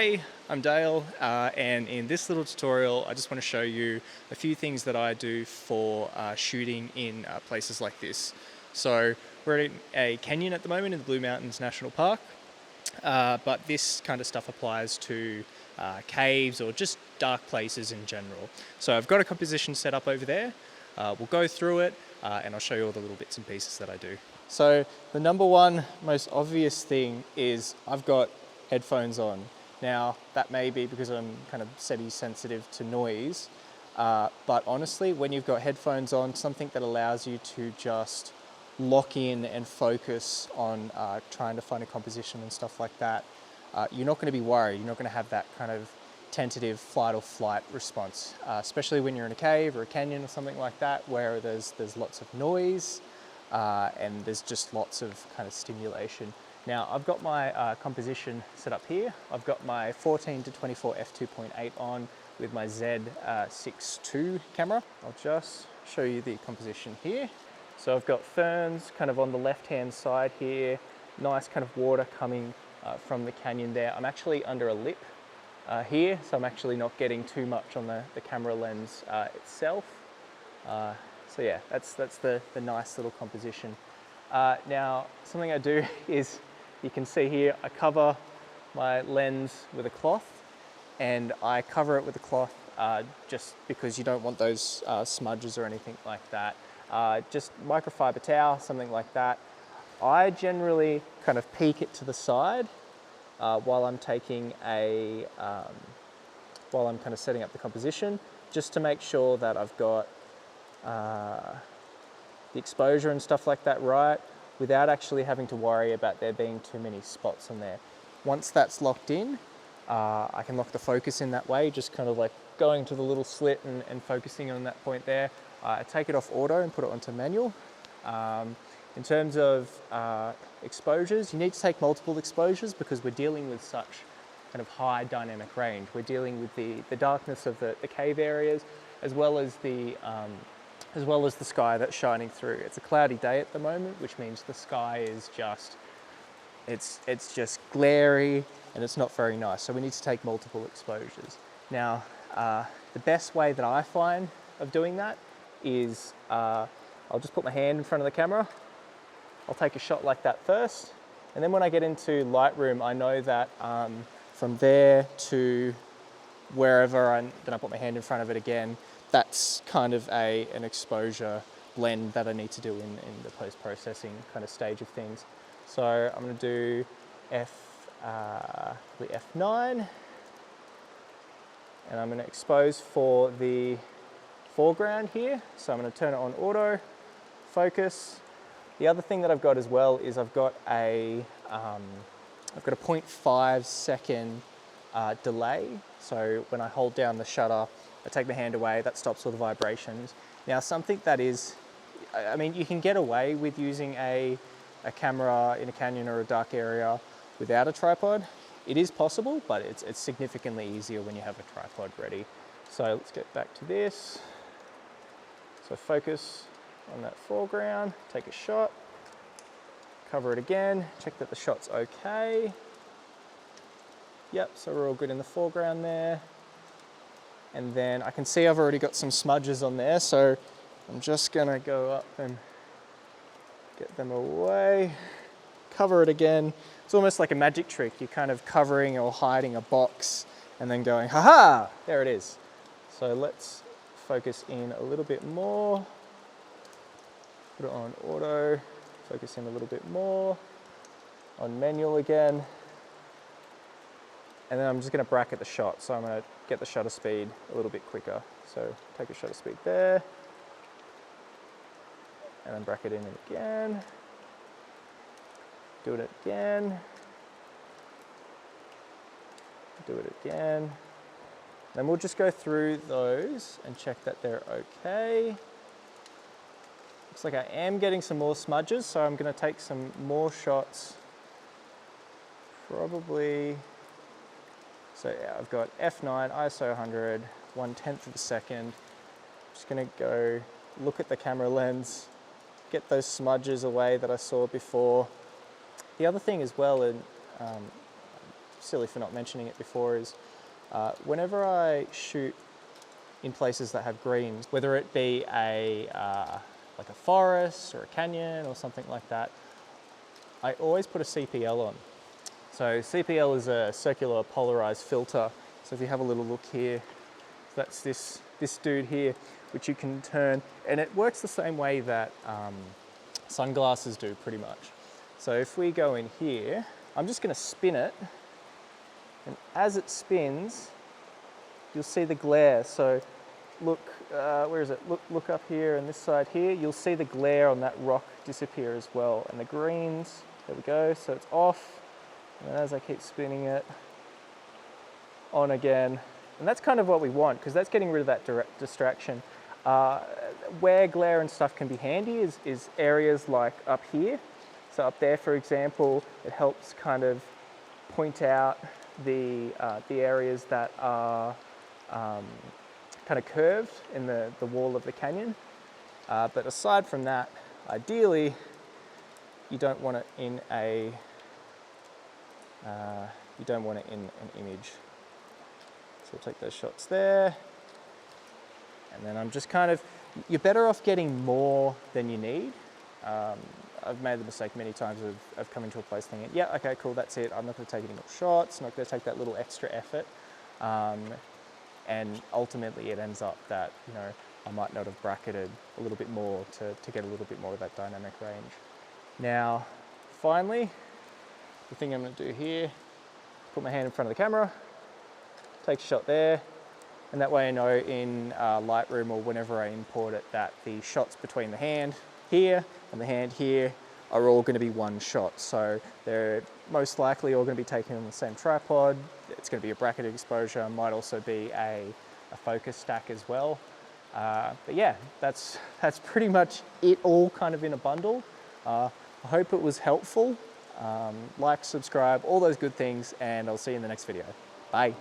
Hey, I'm Dale, and in this little tutorial I just want to show you a few things that I do for shooting in places like this. So we're in a canyon at the moment in the Blue Mountains National Park, but this kind of stuff applies to caves or just dark places in general. So I've got a composition set up over there. We'll go through it and I'll show you all the little bits and pieces that I do. So the number one most obvious thing is I've got headphones on. Now that may be because I'm kind of semi-sensitive to noise, but honestly when you've got headphones on, something that allows you to just lock in and focus on trying to find a composition and stuff like that, you're not going to be worried. You're not going to have that kind of tentative flight or flight response, especially when you're in a cave or a canyon or something like that where there's lots of noise and there's just lots of kind of stimulation. Now I've got my composition set up here. I've got my 14 to 24 f2.8 on with my Z6 II camera. I'll just show you the composition here. So I've got ferns kind of on the left hand side here, nice kind of water coming from the canyon there. I'm actually under a lip here, so I'm actually not getting too much on the camera lens itself. So yeah, that's the nice little composition. Now, something I do is, you can see here, I cover my lens with a cloth, and I cover it with a cloth just because you don't want those smudges or anything like that. Just microfiber towel, something like that. I generally kind of peek it to the side while I'm taking while I'm kind of setting up the composition, just to make sure that I've got the exposure and stuff like that right, without actually having to worry about there being too many spots on there. Once that's locked in, I can lock the focus in that way, just kind of like going to the little slit and focusing on that point there. I take it off auto and put it onto manual. In terms of exposures, you need to take multiple exposures because we're dealing with such kind of high dynamic range. We're dealing with the darkness of the cave areas, as well as the sky that's shining through. It's a cloudy day at the moment, which means the sky is just, it's just glary and it's not very nice. So we need to take multiple exposures. Now, the best way that I find of doing that is I'll just put my hand in front of the camera. I'll take a shot like that first. And then when I get into Lightroom, I know that from there to wherever, then I put my hand in front of it again, that's kind of an exposure blend that I need to do in the post-processing kind of stage of things. So I'm going to do F9, and I'm going to expose for the foreground here. So I'm going to turn it on auto, focus. The other thing that I've got as well is I've got a 0.5 second delay. So when I hold down the shutter, I take my hand away, that stops all the vibrations. Now something that is, I mean, you can get away with using a camera in a canyon or a dark area without a tripod. It is possible, but it's significantly easier when you have a tripod ready. So let's get back to this. So focus on that foreground, take a shot, cover it again, check that the shot's okay. Yep, so we're all good in the foreground there. And then I can see I've already got some smudges on there, so I'm just gonna go up and get them away. Cover it again. It's almost like a magic trick. You're kind of covering or hiding a box and then going, haha, there it is. So let's focus in a little bit more. Put it on auto, focus in a little bit more. On manual again. And then I'm just going to bracket the shot, so I'm going to get the shutter speed a little bit quicker. So take a shutter speed there, and then bracket in it again. Do it again. Do it again. Then we'll just go through those and check that they're okay. Looks like I am getting some more smudges, so I'm going to take some more shots. Probably. So yeah, I've got F9, ISO 100, 1/10 of a second. Just gonna go look at the camera lens, get those smudges away that I saw before. The other thing as well, and silly for not mentioning it before, is whenever I shoot in places that have greens, whether it be like a forest or a canyon or something like that, I always put a CPL on. So CPL is a circular polarized filter. So if you have a little look here, that's this dude here, which you can turn, and it works the same way that sunglasses do pretty much. So if we go in here, I'm just going to spin it, and as it spins, you'll see the glare. So look, where is it? Look up here and this side here, you'll see the glare on that rock disappear as well. And the greens, there we go, so it's off. And as I keep spinning it, on again. And that's kind of what we want, because that's getting rid of that direct distraction. Where glare and stuff can be handy is areas like up here. So up there, for example, it helps kind of point out the areas that are kind of curved in the wall of the canyon. But aside from that, ideally, you don't want it in an image. So we'll take those shots there. And then I'm just kind of, you're better off getting more than you need. I've made the mistake many times of coming to a place thinking, yeah, okay, cool, that's it. I'm not going to take any more shots, not going to take that little extra effort. And ultimately it ends up that, you know, I might not have bracketed a little bit more to get a little bit more of that dynamic range. Now, finally, the thing I'm going to do here, put my hand in front of the camera, take a shot there, and that way I know in Lightroom or whenever I import it that the shots between the hand here and the hand here are all going to be one shot. So they're most likely all going to be taken on the same tripod. It's going to be a bracketed exposure, might also be a focus stack as well. But yeah, that's pretty much it all kind of in a bundle. I hope it was helpful. Like, subscribe, all those good things, and I'll see you in the next video. Bye.